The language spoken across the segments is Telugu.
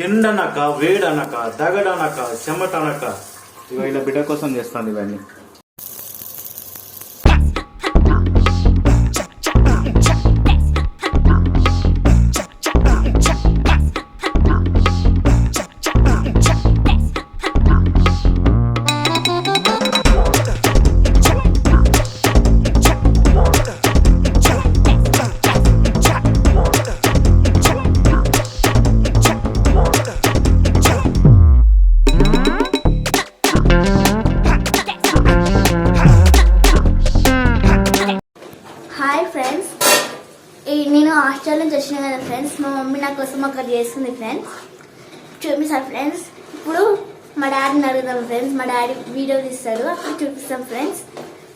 ఎండనక వేడనక దగడనక చెమటనక ఇలా బిడ్డ కోసం చేస్తాను ఇవన్నీ. నేను హాస్టల్ నుంచి వచ్చిన కదా ఫ్రెండ్స్, మా మమ్మీ నా కోసం అక్కడ చేస్తుంది ఫ్రెండ్స్. చూపిస్తాను ఫ్రెండ్స్. ఇప్పుడు మా డాడీని అడుగుదాం ఫ్రెండ్స్. మా డాడీ వీడియో తీస్తాడు, అప్పుడు చూపిస్తాం ఫ్రెండ్స్.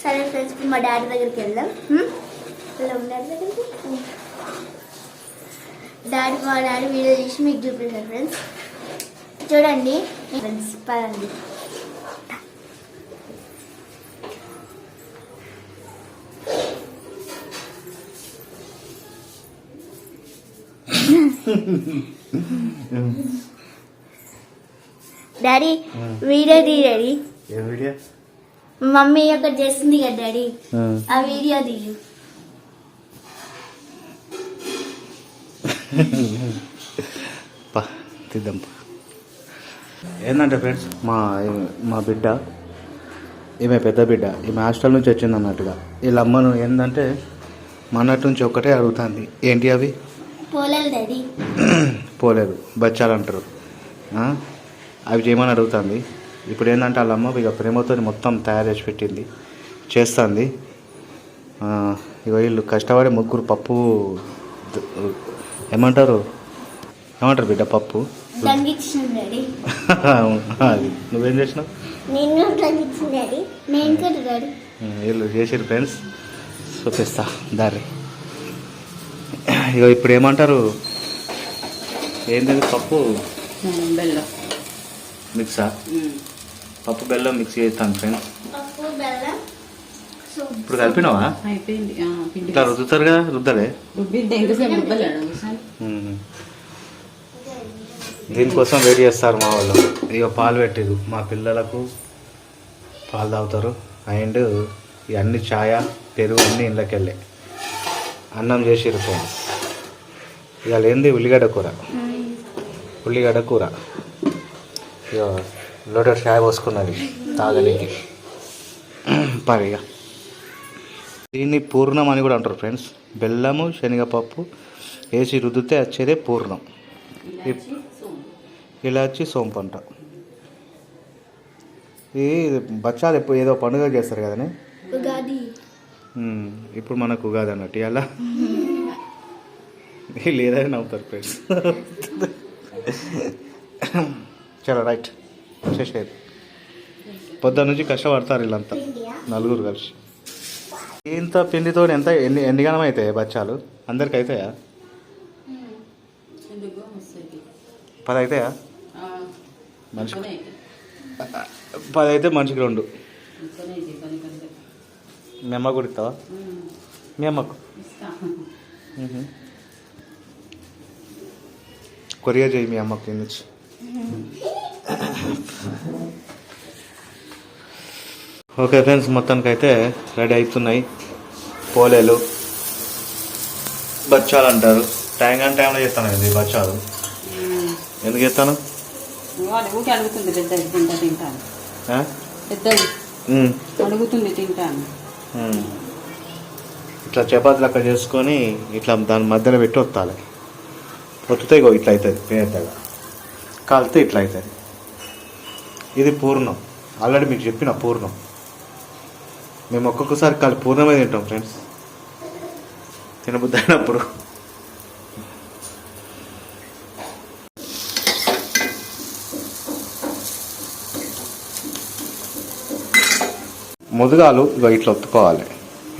సరే ఫ్రెండ్స్, ఇప్పుడు మా డాడీ దగ్గరికి వెళ్దాం. డాడీ దగ్గరికి మా డాడీ వీడియో తీసి మీకు చూపిస్తాను ఫ్రెండ్స్. చూడండి ఫ్రెండ్స్, పదండి. డాడీ వీడియో తీ. డాడీ వీడియో మమ్మీ అక్కడ చేస్తుంది కదా డాడీ, ఆ వీడియో తీయు. తీద్దాం. ఏంటంటే ఫ్రెండ్స్, మా బిడ్డ, ఈమె పెద్ద బిడ్డ, ఈమె హాస్టల్ నుంచి వచ్చింది అన్నట్టుగా. వీళ్ళ అమ్మను ఏంటంటే మొన్నటి నుంచి ఒక్కటే అడుగుతుంది. ఏంటి అవి? పోలేదు డాడీ, పోలేదు, బచ్చాలు అంటారు. అవి చేయమని అడుగుతుంది. ఇప్పుడు ఏంటంటే వాళ్ళ అమ్మ ఇక ప్రేమతో మొత్తం తయారు చేసి పెట్టింది, చేస్తుంది. ఇక వీళ్ళు కష్టపడి ముగ్గురు పప్పు ఏమంటారు బిడ్డ, పప్పు అది నువ్వేం చేసినావు? వీళ్ళు చేసిరు ఫ్రెండ్స్, చూపిస్తా దారి. ఇక ఇప్పుడు ఏమంటారు, ఏంటది, పప్పు బెల్లం మిక్సా? పప్పు బెల్లం మిక్స్ చేస్తాను ఫ్రెండ్స్. ఇప్పుడు కలిపినావా? ఇట్లా రుద్దుతారు కదా, రుద్దలే. దీనికోసం వెయిట్ చేస్తారు మా వాళ్ళు. ఇక పాలు పెట్టేది మా పిల్లలకు, పాలు తాగుతారు. అండ్ ఇవన్నీ ఛాయ, పెరుగు అన్నీ ఇళ్ళకి వెళ్ళే. అన్నం చేసిరు ఫ్రెండ్స్. ఇవాళ ఏంది, ఉల్లిగడ్డ కూర. ఇక లోటర్ ఛాయ్ పోసుకున్నది తాగడానికి. పరిగా దీన్ని పూర్ణం అని కూడా అంటారు ఫ్రెండ్స్. బెల్లము శనగపప్పు వేసి రుద్దితే వచ్చేదే పూర్ణం. ఇలాచి సోంపు అంట. ఇది బచ్చాలు ఎప్పుడు ఏదో పండుగ చేస్తారు కదనే, ఇప్పుడు మనకు ఉగాది అన్నట్టు. ఇలా లేదని నవ్వుతారు ఫ్రెండ్స్. చలో రైట్, చేసేది. పొద్దున్న నుంచి కష్టపడతారు వీళ్ళంతా నలుగురు కలిసి. ఇంత పిండితో ఎన్ని గణం అవుతాయి బచ్చాలు? అందరికి అవుతాయా? 10 అవుతాయా? మనిషికి 10 అయితే మనిషికి 2. మీ అమ్మ కూడా ఇస్తావా? మీ అమ్మకు కొరియర్ చేయి మీ అమ్మకి నుంచి. ఓకే ఫ్రెండ్స్, మొత్తానికి అయితే రెడీ అవుతున్నాయి పోలేలు. బచ్చాలు అంటారు. టైంలో చేస్తాను కదా ఈ బచ్చాలు. ఎందుకు చేస్తాను? ఇట్లా చపాతీలు అక్కడ చేసుకొని ఇట్లా దాని మధ్యలో పెట్టి వత్తాలి. ఒత్తితే ఇగో ఇట్లా అవుతుంది, పేదగా కాలితే ఇట్లా అవుతుంది. ఇది పూర్ణం. ఆల్రెడీ మీకు చెప్పిన పూర్ణం. మేము ఒక్కొక్కసారి పూర్ణమే తింటాం ఫ్రెండ్స్, తినబుద్ధి అయినప్పుడు. ముదుగాలు ఇగో ఇట్లా ఒత్తుకోవాలి.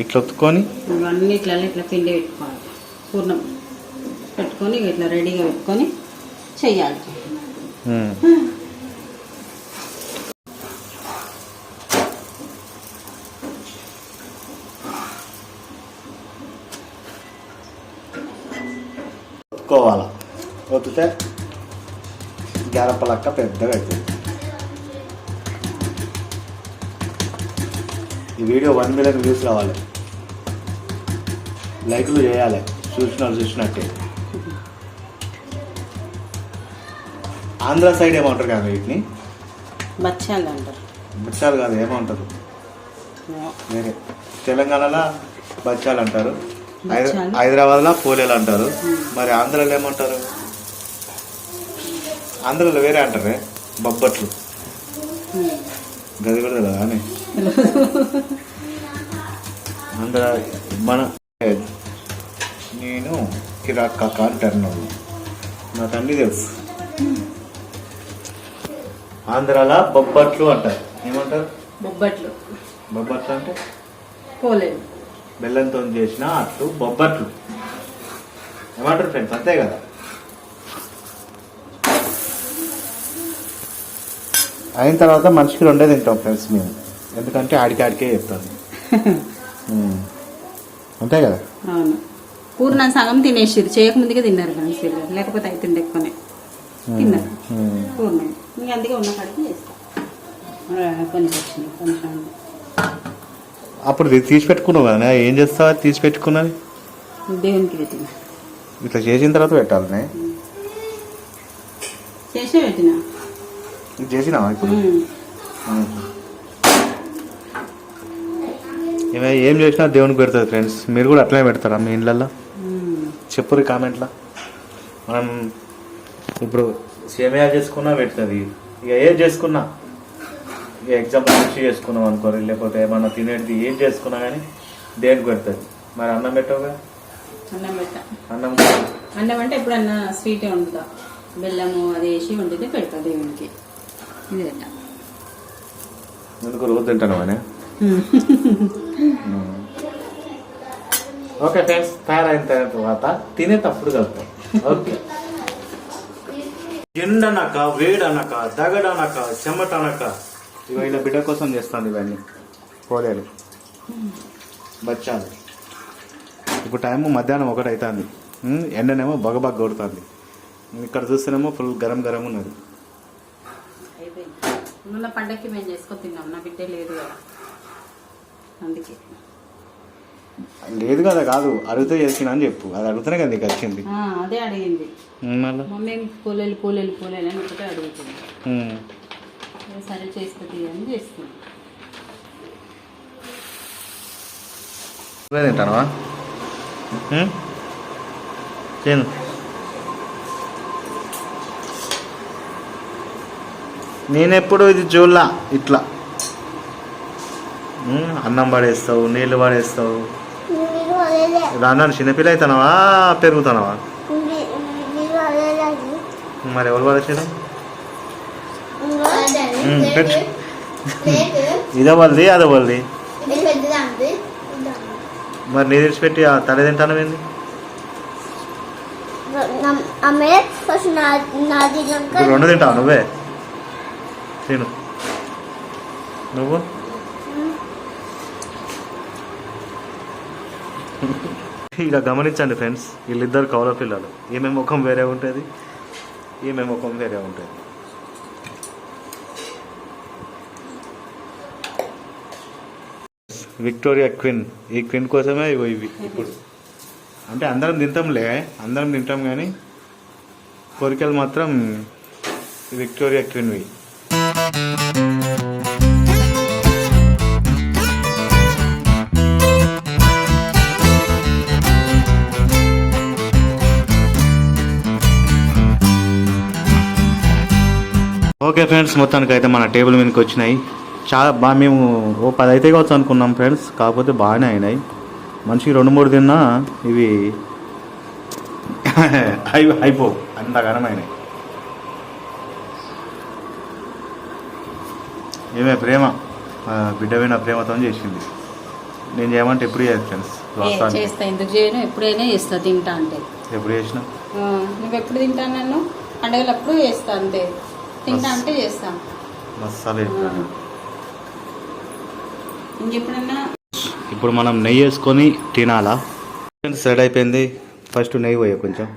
ఇట్లా ఒత్తుకొని ఇవన్నీ ఇట్లా పిండి పెట్టుకోవాలి. పూర్ణం పెట్టుకొని ఇట్లా రెడీగా పెట్టుకొని చెయ్యాలి. ఒత్తుకోవాలి. ఒత్తితే గ్యారప్పలక్క పెద్దగా అవుతుంది. ఈ వీడియో 1 మిలియన్ వ్యూస్ రావాలి, లైక్లు చేయాలి, చూసినట్టే. ఆంధ్ర సైడ్ ఏమంటారు కదా వీటిని? బచ్చాలు అంటారు. బచ్చాలు కాదు, ఏమంటారు వేరే. తెలంగాణలో బచ్చాలు అంటారు, హైదరాబాద్లో పోలేలు అంటారు. మరి ఆంధ్రాలో ఏమంటారు? ఆంధ్రాలో వేరే అంటారే, బొబ్బట్లు. గది కూడా తెలియదా అని ఆంధ్ర మన నేను కిరాక్ కాక అంటారు, నాకు అన్నీ తెలుసు. ఆంధ్రాలో బొబ్బట్లు అంటారు. ఏమంటారు? బొబ్బట్లు. బొబ్బట్లు అంటే పోలేదు, బెల్లంతో చేసిన అట్లు బొబ్బట్లు ఏమంటారు ఫ్రెండ్స్, అంతే కదా. అయిన తర్వాత మనిషికి 2 తింటాం ఫ్రెండ్స్ మేము, ఎందుకంటే ఆడికే చెప్తాను. అంతే కదా. అవును, పూర్ణ సగం తినేసారు, చేయకముందుకే తిన్నారు ఫ్రెండ్స్ వీళ్ళు, లేకపోతే అవుతుండే ఎక్కువనే తిన్నారు పూర్ణ. మీకు అందుకే ఉన్న కాడికి చేస్తాం. కొన్ని వచ్చినాయి కొంచెం. అప్పుడు తీసి పెట్టుకున్నావు కదా, ఏం చేస్తావా? తీసి పెట్టుకున్నది దేవునికి పెట్టిన, ఇట్లా చేసిన తర్వాత పెట్టాలనే. చేసే పెట్టిన. ఇది చేసినావా ఇప్పుడు? ఏం చేసినా దేవునికి పెడతారు ఫ్రెండ్స్. మీరు కూడా అట్లనే పెడతారా మీ ఇళ్ళల్లో? చెప్పురు కామెంట్లో. మనం ఇప్పుడు సేమియా చేసుకున్నా పెడుతుంది, ఇక ఏం చేసుకున్నా, ఇక ఎగ్జాంపుల్ మిర్చి చేసుకున్నాం అనుకోరు, లేకపోతే ఏమన్నా తినేది ఏం చేసుకున్నా కానీ దేనికి పెడుతుంది. మరి అన్నం పెట్టవుగా? అన్నం పెట్టా. అన్నం అంటే ఎప్పుడన్నా స్వీట్ వండుతా, బెల్లము అది వేసి వండితే పెడతా దేవునికి. ఇది పెట్టా. ఎందుకు రోజు తింటాను అని. ఓకే ఫ్రెండ్స్, తయారైన తర్వాత తినేటప్పుడు కలుపుతాం. ఓకే. ఎండనక, వేడనక, దగడనక, చెమటనక, ఇక ఇలా బిడ్డ కోసం చేస్తాను ఇవన్నీ పోలేలు బచ్చాలు. ఇప్పుడు టైము మధ్యాహ్నం 1 అవుతుంది, ఎండనేమో బగబగ కొడుతుంది. ఇక్కడ చూస్తేనేమో ఫుల్ గరం గరం ఉన్నది. మొన్న పండగకి మేము చేసుకొని తిన్నాం, నా బిడ్డ లేదు కదా అందుకే. లేదు కదా, కాదు అడిగితే చేసిన అని చెప్పు. అది అడుగుతానే కదా నీకు వచ్చింది. అదే అడిగింది మమ్మీ, పూలేలు అని ఒకటే అడుగుతుంది. సరే చేస్తుంది అని చేస్తుంది. తింటావా? తిను. నేనెప్పుడు ఇది చూడలా ఇట్లా. అన్నం పడేస్తావు, నీళ్ళు పడేస్తావు. రాను చిన్నపిల్ల అవుతున్నావా పెరుగుతున్నావా? మరి ఎవరు పడేసారు? ఇదే వాళ్ళది అదే వాళ్ళది. మరి నీ తెచ్చిపెట్టి తల తింటాను ఏంది? రెండు తింటావు నువ్వే? తిను నువ్వు. ఇక గమనించండి ఫ్రెండ్స్, వీళ్ళిద్దరు కౌల పిల్లలు. ఈమె ముఖం వేరే ఉంటుంది, ఈమె ముఖం వేరే ఉంటుంది. Victoria queen. ఈ క్వీన్ కోసమే ఇవి ఇప్పుడు. అంటే అందరం తింటాం కానీ కోరికలు మాత్రం విక్టోరియా క్వీన్వి. ఓకే ఫ్రెండ్స్, మొత్తానికి అయితే మన టేబుల్ మీదకి వచ్చినాయి. చాలా బాగా, మేము 10 అయితే కావచ్చు అనుకున్నాం ఫ్రెండ్స్, కాకపోతే బాగానే అయినాయి. మనిషికి 2-3 తిన్నా ఇవి అయిపోవు, అంతగానం అయినాయి. ఏమే ప్రేమ, బిడ్డ విన ప్రేమతో చేసింది. నేను చేయమంటే ఎప్పుడు చేయదు ఫ్రెండ్స్. చేస్తా, ఎందుకు చేయను, ఎప్పుడైనా చేస్తా. తింటా అంటే ఎప్పుడు చేసినా నువ్వు ఎప్పుడు తింటాను, నన్ను పండగలప్పుడు చేస్తా అంతే. తింటా అంటే చేస్తా. మసాలా ఇంకెప్పుడన్నా. ఇప్పుడు మనం నెయ్యి వేసుకొని తినాలా? సెట్ అయిపోయింది. ఫస్ట్ నెయ్యి పోయా, కొంచెం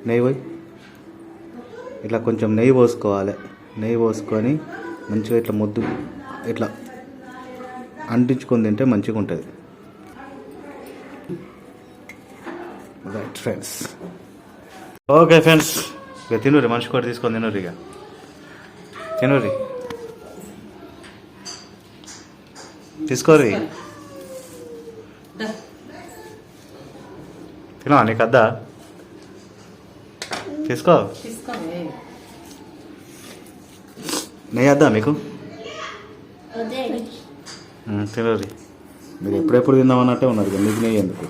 నెయ్యి పోయి ఇట్లా కొంచెం నెయ్యి పోసుకోవాలి. నెయ్యి పోసుకొని మంచిగా ఇట్లా ముద్దు ఇట్లా అంటించుకొని తింటే మంచిగా ఉంటుంది. Right friends. ఓకే ఫ్రెండ్స్, ఇక తినూరి, మనిషి కూడా తీసుకొని తినూరి, ఇక తినూరి, తీసుకోరి, తినవా? నీకు అద్దా? తీసుకో. నెయ్యి వద్దా మీకు? తినూరి. మీరు ఎప్పుడెప్పుడు తిందామన్నట్టే ఉన్నారు ఇక, మీకు నెయ్యి ఎందుకు?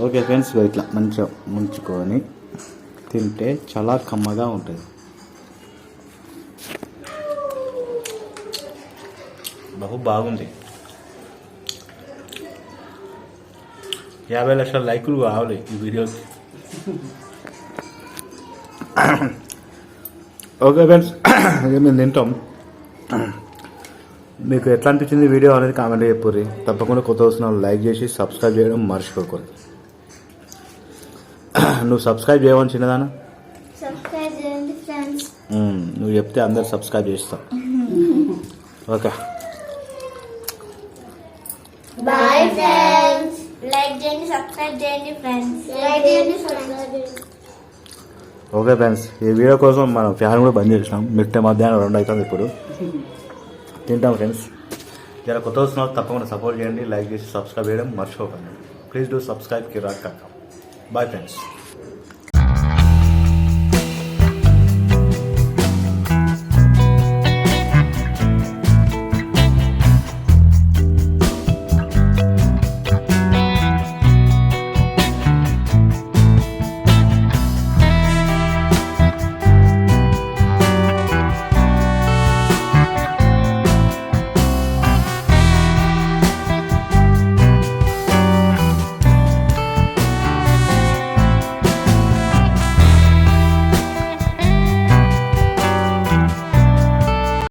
ఓకే ఫ్రెండ్స్, ఇట్లా మంచిగా ముంచుకొని తింటే చాలా కమ్మగా ఉంటుంది. బాగుంది. 50 లక్షల లైకులు కావాలి ఈ వీడియోకి. ఓకే ఫ్రెండ్స్, మేము తింటాం. మీకు ఎట్లా అనిపించింది వీడియో అనేది కామెంట్ చెప్పుర్రి. తప్పకుండా కొత్త వస్తున్న లైక్ చేసి సబ్స్క్రైబ్ చేయడం మర్చిపోకూడదు. నువ్వు సబ్స్క్రైబ్ చేయమని చిన్నదానా? సబ్స్క్రైబ్ చేయండి ఫ్రెండ్స్. నువ్వు చెప్తే అందరు సబ్స్క్రైబ్ చేస్తావు. Okay bye friends. లైక్ చేయండి, సబ్స్క్రైబ్ చేయండి ఫ్రెండ్స్. లైక్ చేయండి, సబ్స్క్రైబ్ చేయండి. ఓకే ఫ్రెండ్స్, ఈ వీడియో కోసం మనం ఫ్యాన్ కూడా బంద్ చేసినాం. మధ్యాహ్నం 2 అవుతుంది. ఇప్పుడు తింటాం ఫ్రెండ్స్. జర కొత్త వస్తున్న తప్పకుండా సపోర్ట్ చేయండి, లైక్ చేసి సబ్స్క్రైబ్ చేయడం మర్చిపోకండి. ప్లీజ్ డూ సబ్స్క్రైబ్ కిరాక్ కాక. Bye friends.